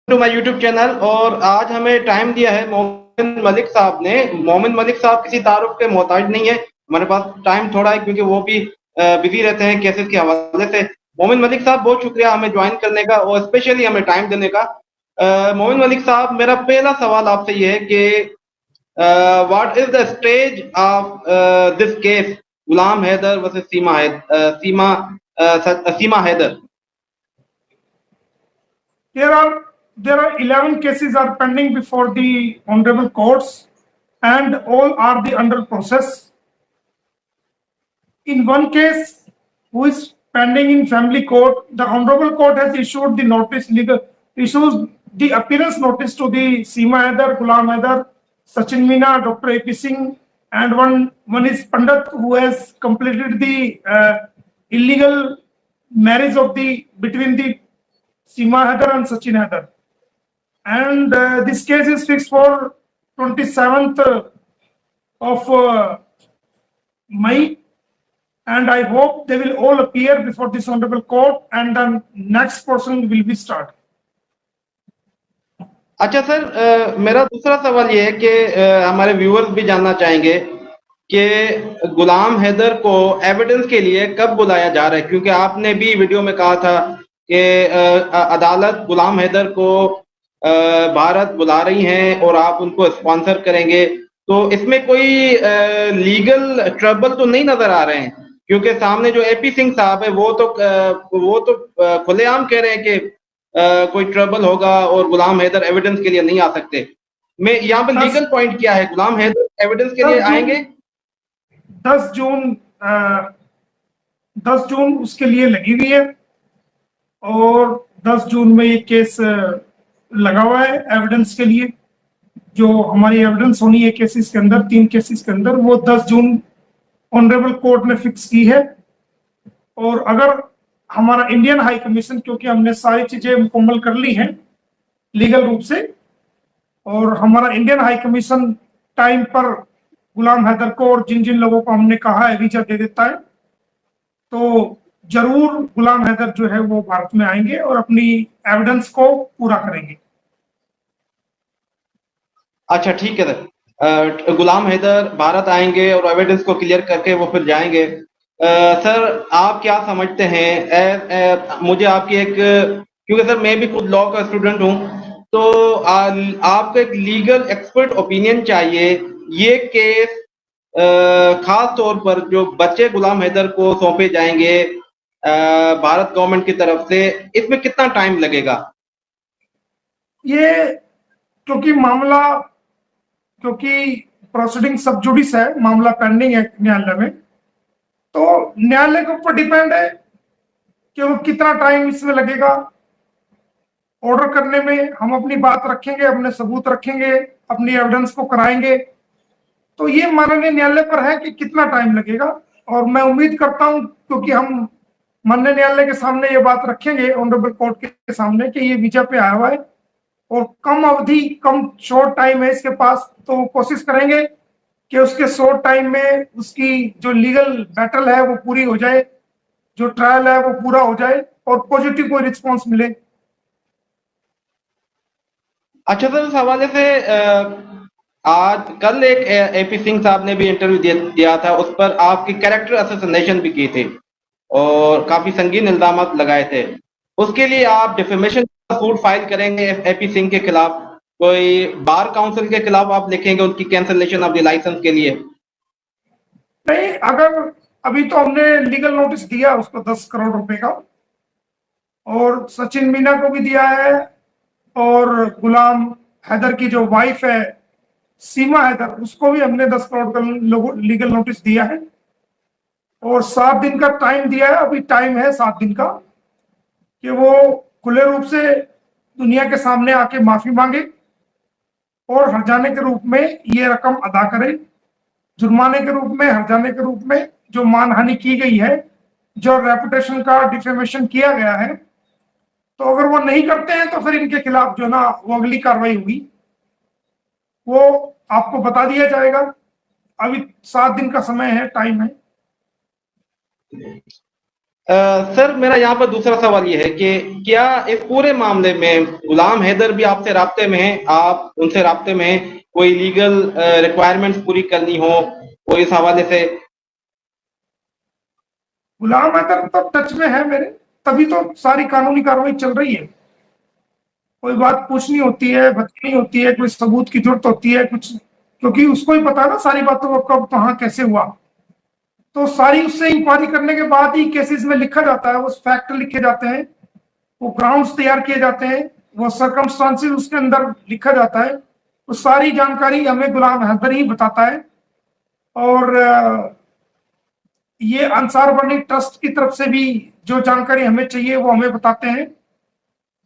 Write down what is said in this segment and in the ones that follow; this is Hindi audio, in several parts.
To my YouTube channel. और आज हमें टाइम दिया है मोमिन मलिक साहब ने। मोमिन मलिक साहब किसी तारुफ के मोहताज नहीं है, हमारे पास टाइम थोड़ा है क्योंकि वो भी बिजी रहते हैं केसेस के हवाले से। मोमिन मलिक साहब बहुत शुक्रिया हमें ज्वाइन करने का और स्पेशली हमें टाइम देने का। मोमिन मलिक साहब, मेरा पहला सवाल आपसे ये है कि what is the stage of this case Ghulam Haider versus Seema Haider. There are there are 11 cases are pending before the honorable courts, and all are the under process. In one case, who is pending in family court, the honorable court has issued the notice issues the appearance notice to the Seema Haider, Ghulam Haider, Sachin Meena, Dr. A.P. Singh, and one is Pandit who has completed the illegal marriage of the between the Seema Haider and Sachin Haider. And this case is fixed for 27th of May, and I hope they will all appear before this honorable court, and the next person will be start. अच्छा सर, मेरा दूसरा सवाल ये है कि हमारे व्यूअर्स भी जानना चाहेंगे कि गुलाम हैदर को एविडेंस के लिए कब बुलाया जा रहा है, क्योंकि आपने भी वीडियो में कहा था कि अदालत गुलाम हैदर को भारत बुला रही हैं और आप उनको स्पॉन्सर करेंगे। तो इसमें कोई लीगल ट्रबल तो नहीं नजर आ रहे हैं? क्योंकि सामने जो एपी सिंह साहब है वो तो खुलेआम कह रहे हैं कि कोई ट्रबल होगा और गुलाम हैदर एविडेंस के लिए नहीं आ सकते। मैं यहाँ पे लीगल पॉइंट क्या है, गुलाम हैदर एविडेंस के लिए आएंगे? 10 जून 10 जून उसके लिए लगी हुई है, और 10 जून में ये केस लगा हुआ है एविडेंस के लिए। जो हमारी एविडेंस होनी है केसेस के अंदर, 3 केसेस के अंदर, वो 10 जून ऑनरेबल कोर्ट ने फिक्स की है। और अगर हमारा इंडियन हाई कमीशन, क्योंकि हमने सारी चीजें मुकम्मल कर ली हैं लीगल रूप से, और हमारा इंडियन हाई कमीशन टाइम पर गुलाम हैदर को और जिन जिन लोगों को हमने कहा है वीजा दे देता है, तो जरूर गुलाम हैदर जो है वो भारत में आएंगे और अपनी एविडेंस को पूरा करेंगे। अच्छा ठीक है सर, गुलाम हैदर भारत आएंगे और एविडेंस को क्लियर करके वो फिर जाएंगे। सर आप क्या समझते हैं? मुझे आपकी एक, क्योंकि सर मैं भी खुद लॉ का स्टूडेंट हूँ, तो आपका एक लीगल एक्सपर्ट ओपिनियन चाहिए। ये केस खास तौर पर जो बच्चे गुलाम हैदर को सौंपे जाएंगे भारत गवर्नमेंट की तरफ से, इसमें कितना टाइम लगेगा? ये क्योंकि प्रोसीडिंग सब जुडिस है, मामला पेंडिंग है न्यायालय में, तो न्यायालय के ऊपर डिपेंड है कि वो कितना टाइम इसमें लगेगा। ऑर्डर करने में हम अपनी बात रखेंगे, अपने सबूत रखेंगे, अपनी एविडेंस को कराएंगे, तो ये माननीय न्यायालय पर है कि कितना टाइम लगेगा। और मैं उम्मीद करता हूं, क्योंकि हम माननीय न्यायालय के सामने ये बात रखेंगे, ऑनरेबल कोर्ट के सामने, कि ये वीजा पे आया हुआ है और कम अवधि, कम शॉर्ट टाइम है इसके पास, तो कोशिश करेंगे कि उसके शॉर्ट टाइम में उसकी जो लीगल बैटल है वो पूरी हो जाए, जो ट्रायल है वो पूरा हो जाए और पॉजिटिव कोई रिस्पॉन्स मिले। अच्छा सर, इस हवाले से आज कल एक एपी सिंह साहब ने भी इंटरव्यू दिया था, उस पर आपकी कैरेक्टर असैसिनेशन भी की थी और काफी संगीन इल्जाम लगाए थे। उसके लिए आप डिफेमेशन का सूट फाइल करेंगे एपी सिंह के खिलाफ? कोई बार काउंसिल के खिलाफ आप लिखेंगे उनकी कैंसलेशन ऑफ द लाइसेंस के लिए? नहीं, अगर अभी तो हमने लीगल नोटिस दिया उसको 10 करोड़ रुपए का, और सचिन मीना को भी दिया है, और गुलाम हैदर की जो वाइफ है सीमा हैदर, उसको भी हमने 10 करोड़ का लीगल नोटिस दिया है, और 7 दिन का टाइम दिया है। अभी टाइम है 7 दिन का कि वो खुले रूप से दुनिया के सामने आके माफी मांगे और हर्जाने के रूप में ये रकम अदा करे, जुर्माने के रूप में, हर्जाने के रूप में जो मानहानि की गई है, जो रेपुटेशन का डिफेमेशन किया गया है। तो अगर वो नहीं करते हैं तो फिर इनके खिलाफ जो ना वो अगली कार्रवाई होगी, वो आपको बता दिया जाएगा। अभी 7 दिन का समय है, टाइम है। सर मेरा यहाँ पर दूसरा सवाल ये है कि क्या इस पूरे मामले में गुलाम हैदर भी आपसे राब्ते में है, आप उनसे राब्ते में हैं, कोई लीगल रिक्वायरमेंट्स पूरी करनी हो कोई इस हवाले से? गुलाम हैदर तो टच में है मेरे, तभी तो सारी कानूनी कार्रवाई चल रही है। कोई बात पूछनी होती है, बतानी होती है, कोई सबूत की जरूरत होती है कुछ, क्योंकि उसको ही पता है ना सारी बातों को, कब कहाँ कैसे हुआ। तो सारी उससे इंक्वायरी करने के बाद ही केसेस में लिखा जाता है, वो फैक्ट लिखे जाते हैं, वो ग्राउंड्स तैयार किए जाते हैं, वो सर्कमस्टांसेस उसके अंदर लिखा जाता है। तो सारी जानकारी हमें गुलाम हैदर ही बताता है। और ये अंसार बनी ट्रस्ट की तरफ से भी जो जानकारी हमें चाहिए वो हमें बताते हैं।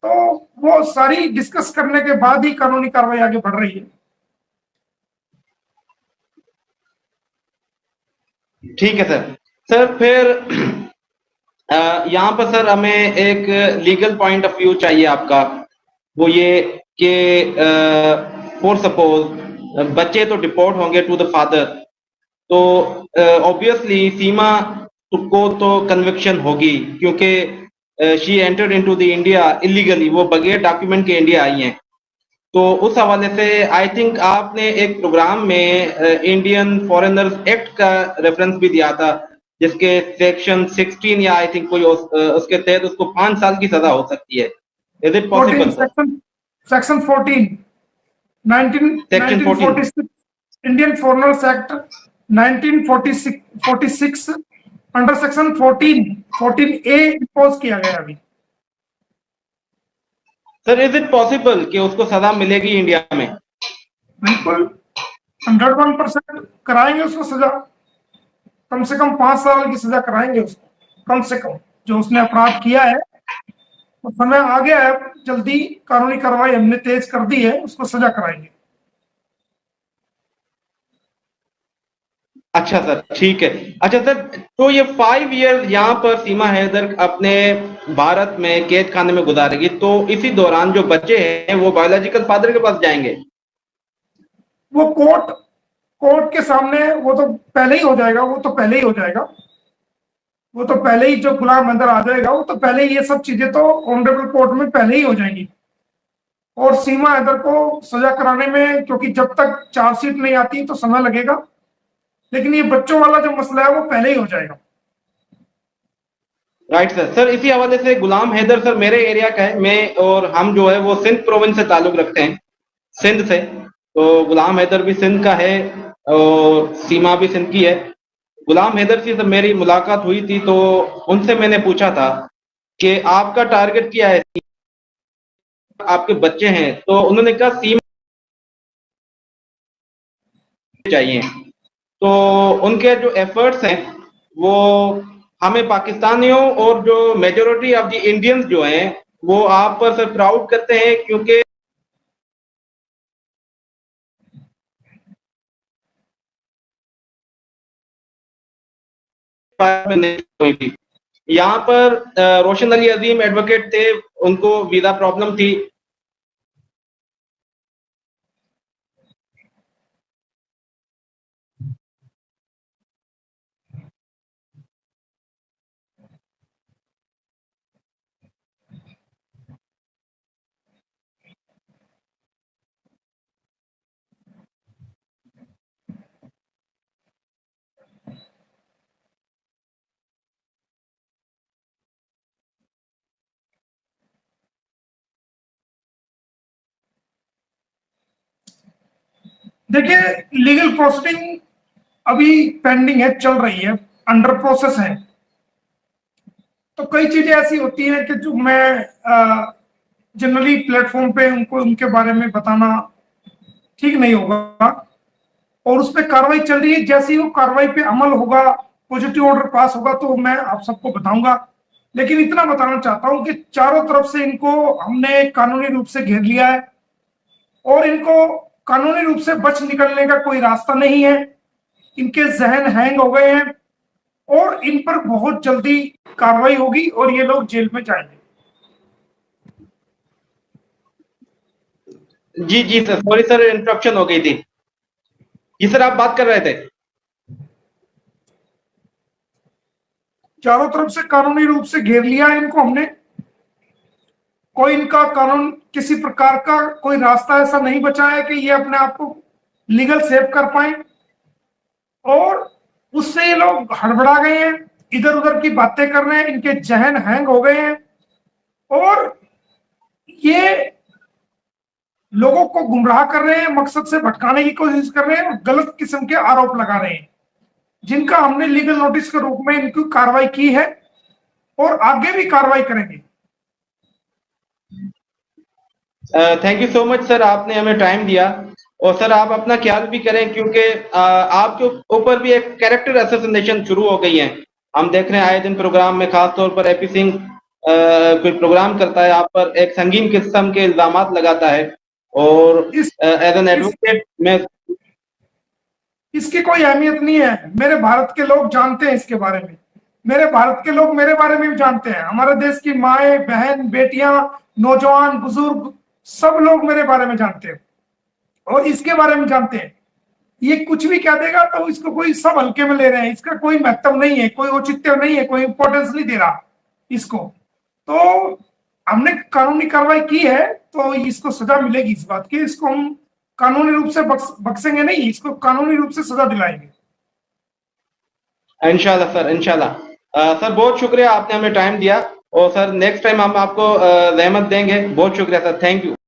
तो वो सारी डिस्कस करने के बाद ही कानूनी कार्रवाई आगे बढ़ रही है। ठीक है सर। सर फिर यहाँ पर सर हमें एक लीगल पॉइंट ऑफ व्यू चाहिए आपका, वो ये कि फॉर सपोज बच्चे तो डिपोर्ट होंगे टू द फादर, तो ऑब्वियसली सीमा को तो कन्विक्शन होगी क्योंकि she entered into the India illegally, वो बगैर डॉक्यूमेंट के इंडिया आई हैं। तो उस हवाले से आई थिंक आपने एक प्रोग्राम में इंडियन फॉरेनर्स एक्ट का रेफरेंस भी दिया था, जिसके सेक्शन 16 या आई थिंक कोई उसके तहत उसको 5 साल की सजा हो सकती है। Is it 14 possible sir? Section 14 section 14। 1946 Indian foreigners act 1946 under section 14 A impose किया गया अभी। सर इज इट पॉसिबल कि उसको सजा मिलेगी इंडिया में? बिल्कुल 101% कराएंगे उसको सजा। कम से कम 5 साल की सजा कराएंगे उसको, कम से कम। जो उसने अपराध किया है तो समय आ गया है, जल्दी कानूनी कार्रवाई हमने तेज कर दी है, उसको सजा कराएंगे। अच्छा सर ठीक है। अच्छा सर, तो ये 5 ईयर यहाँ पर सीमा हैदर अपने भारत में कैद खाने में गुजारेगी, तो इसी दौरान जो बच्चे हैं वो बायोलॉजिकल फादर के पास जाएंगे? वो कोर्ट के सामने वो तो पहले ही हो जाएगा, वो तो पहले ही हो जाएगा। वो तो पहले ही जो गुलाम अंदर आ जाएगा, वो तो पहले ही ये सब चीजें तो ऑनरेबल कोर्ट में पहले ही हो जाएंगी। और सीमा हैदर को सजा कराने में, क्योंकि जब तक चार्जशीट नहीं आती तो समय लगेगा, लेकिन ये बच्चों वाला जो मसला है वो पहले ही हो जाएगा। Right sir. सर इसी हवाले से गुलाम हैदर सर मेरे एरिया का है, मैं और हम जो है वो सिंध प्रोविंस से ताल्लुक रखते हैं, सिंध से। तो गुलाम हैदर भी सिंध का है और सीमा भी सिंध की है। गुलाम हैदर से जब मेरी मुलाकात हुई थी तो उनसे मैंने पूछा था कि आपका टारगेट क्या है, आपके बच्चे हैं, तो उन्होंने कहा सीमा चाहिए। तो उनके जो एफर्ट्स हैं वो हमें पाकिस्तानियों और जो मेजोरिटी ऑफ द इंडियंस जो हैं वो आप पर सर प्राउड करते हैं, क्योंकि हुई थी यहाँ पर। रोशन अली अजीम एडवोकेट थे, उनको वीजा प्रॉब्लम थी। देखिए, लीगल प्रोसीडिंग अभी पेंडिंग है, चल रही है, अंडर प्रोसेस है। तो कई चीजें ऐसी होती हैं कि जो मैं जनरली प्लेटफॉर्म पे उनको उनके बारे में बताना ठीक नहीं होगा। और उस पर कार्रवाई चल रही है, जैसे ही वो कार्रवाई पे अमल होगा, पॉजिटिव ऑर्डर पास होगा, तो मैं आप सबको बताऊंगा। लेकिन इतना बताना चाहता हूं कि चारों तरफ से इनको हमने कानूनी रूप से घेर लिया है और इनको कानूनी रूप से बच निकलने का कोई रास्ता नहीं है। इनके जहन हैंग हो गए हैं और इन पर बहुत जल्दी कार्रवाई होगी और ये लोग जेल में जाएंगे। जी जी सर, सॉरी सर इंटरप्शन हो गई थी। जी सर, आप बात कर रहे थे। चारों तरफ से कानूनी रूप से घेर लिया है इनको हमने। कोई इनका कानून किसी प्रकार का कोई रास्ता ऐसा नहीं बचा है कि ये अपने आप को लीगल सेव कर पाए, और उससे ये लोग हड़बड़ा गए हैं, इधर उधर की बातें कर रहे हैं, इनके जहन हैंग हो गए हैं और ये लोगों को गुमराह कर रहे हैं, मकसद से भटकाने की कोशिश कर रहे हैं और गलत किस्म के आरोप लगा रहे हैं, जिनका हमने लीगल नोटिस के रूप में इनकी कार्रवाई की है और आगे भी कार्रवाई करेंगे। Thank you so much sir, आपने हमें टाइम दिया। और सर आप अपना ख्याल भी करें, क्योंकि आपके ऊपर भी एक कैरेक्टर असैसिनेशन शुरू हो गई है। हम देख रहे हैं आए दिन प्रोग्राम में, खासतौर पर एपी सिंह कोई प्रोग्राम करता है, आप पर एक संगीन किस्म के इल्जामात लगाता है, और एज एन एडवोकेट में इसकी कोई अहमियत नहीं है। मेरे भारत के लोग जानते हैं इसके बारे में, मेरे भारत के लोग मेरे बारे में भी जानते हैं। हमारे देश की माएँ, बहन, बेटियां, नौजवान, बुजुर्ग, सब लोग मेरे बारे में जानते हैं और इसके बारे में जानते हैं। ये कुछ भी कह देगा तो इसको कोई सब हल्के में ले रहे हैं, इसका कोई महत्व नहीं है, कोई औचित्य नहीं है, कोई इंपॉर्टेंस नहीं दे रहा इसको। तो हमने कानूनी कार्रवाई की है तो इसको सजा मिलेगी इस बात की। इसको हम कानूनी रूप से बख्शेंगे नहीं, इसको कानूनी रूप से सजा दिलाएंगे इंशाल्लाह सर, इंशाल्लाह। सर बहुत शुक्रिया, आपने हमें टाइम दिया, और सर नेक्स्ट टाइम हम आपको रहमत देंगे। बहुत शुक्रिया सर, थैंक यू।